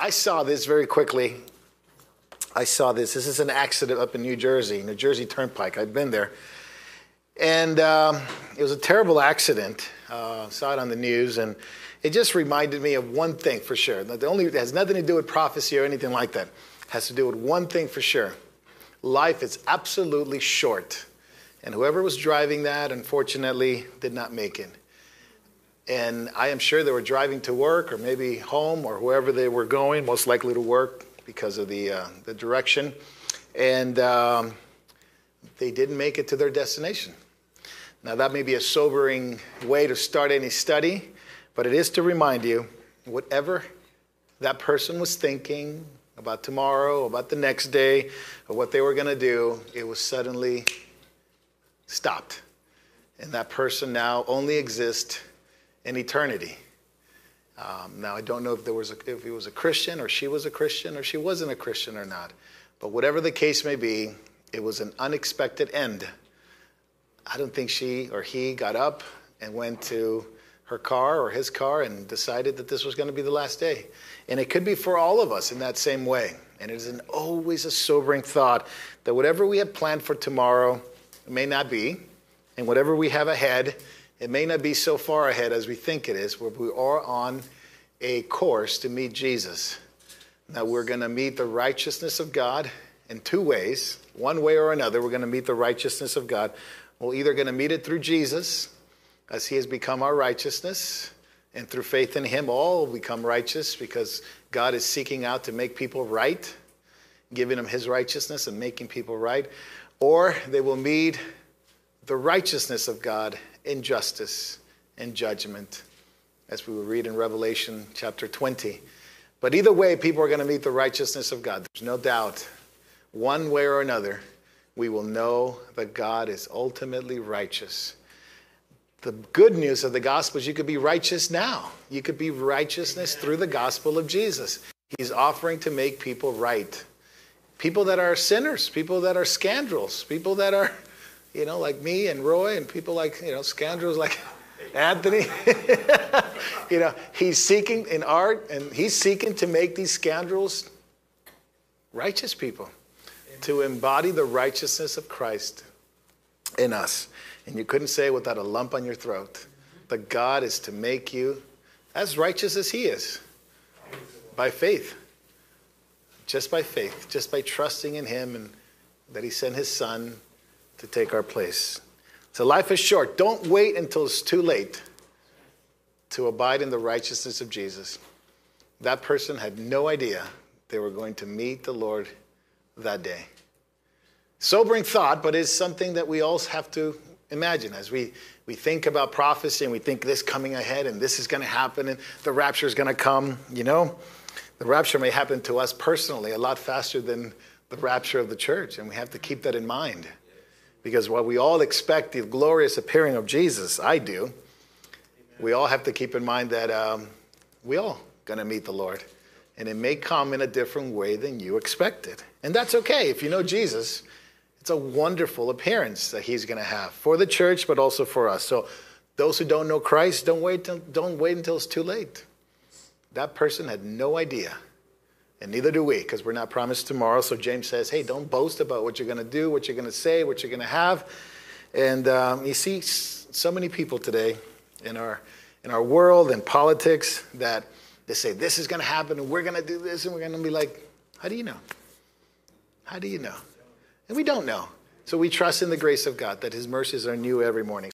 I saw this very quickly. I saw this. This is an accident up in New Jersey Turnpike. I've been there. And it was a terrible accident. Saw it on the news, and it just reminded me of one thing for sure. It has nothing to do with prophecy or anything like that. It has to do with one thing for sure. Life is absolutely short. And whoever was driving that, unfortunately, did not make it. And I am sure they were driving to work or maybe home or wherever they were going, most likely to work because of the direction. And they didn't make it to their destination. Now, that may be a sobering way to start any study, but it is to remind you, whatever that person was thinking about tomorrow, about the next day, or what they were going to do, it was suddenly stopped. And that person now only exists in eternity. Now, I don't know if he was a Christian, or she was a Christian, or she wasn't a Christian or not. But whatever the case may be, it was an unexpected end. I don't think she or he got up and went to her car or his car and decided that this was going to be the last day. And it could be for all of us in that same way. And it is always a sobering thought that whatever we have planned for tomorrow, it may not be. And whatever we have ahead, it may not be so far ahead as we think it is, where we are on a course to meet Jesus. Now, we're going to meet the righteousness of God in two ways. One way or another, we're going to meet the righteousness of God. We're either going to meet it through Jesus, as he has become our righteousness, and through faith in him, all will become righteous because God is seeking out to make people right, giving them his righteousness and making people right. Or they will meet the righteousness of God in justice and judgment, as we will read in Revelation chapter 20. But either way, people are going to meet the righteousness of God. There's no doubt. One way or another, we will know that God is ultimately righteous. The good news of the gospel is you could be righteous now. You could be righteousness through the gospel of Jesus. He's offering to make people right. People that are sinners, people that are scoundrels, people that are, like me and Roy, and people like, scoundrels like Anthony. He's seeking in art, and he's seeking to make these scoundrels righteous people, to embody the righteousness of Christ in us. And you couldn't say it without a lump on your throat. That God is to make you as righteous as he is. By faith. Just by faith. Just by trusting in him and that he sent his son to take our place. So life is short. Don't wait until it's too late to abide in the righteousness of Jesus. That person had no idea they were going to meet the Lord that day. Sobering thought, but it's something that we all have to imagine as we think about prophecy and we think this coming ahead and this is going to happen and the rapture is going to come. The rapture may happen to us personally a lot faster than the rapture of the church. And we have to keep that in mind. Because while we all expect the glorious appearing of Jesus, I do, we all have to keep in mind that we all going to meet the Lord. And it may come in a different way than you expected. And that's okay. If you know Jesus, it's a wonderful appearance that he's going to have for the church, but also for us. So those who don't know Christ, don't wait until it's too late. That person had no idea. And neither do we, because we're not promised tomorrow. So James says, hey, don't boast about what you're going to do, what you're going to say, what you're going to have. And you see so many people today in our world and politics that they say this is going to happen and we're going to do this. And we're going to be like, how do you know? How do you know? And we don't know. So we trust in the grace of God that his mercies are new every morning.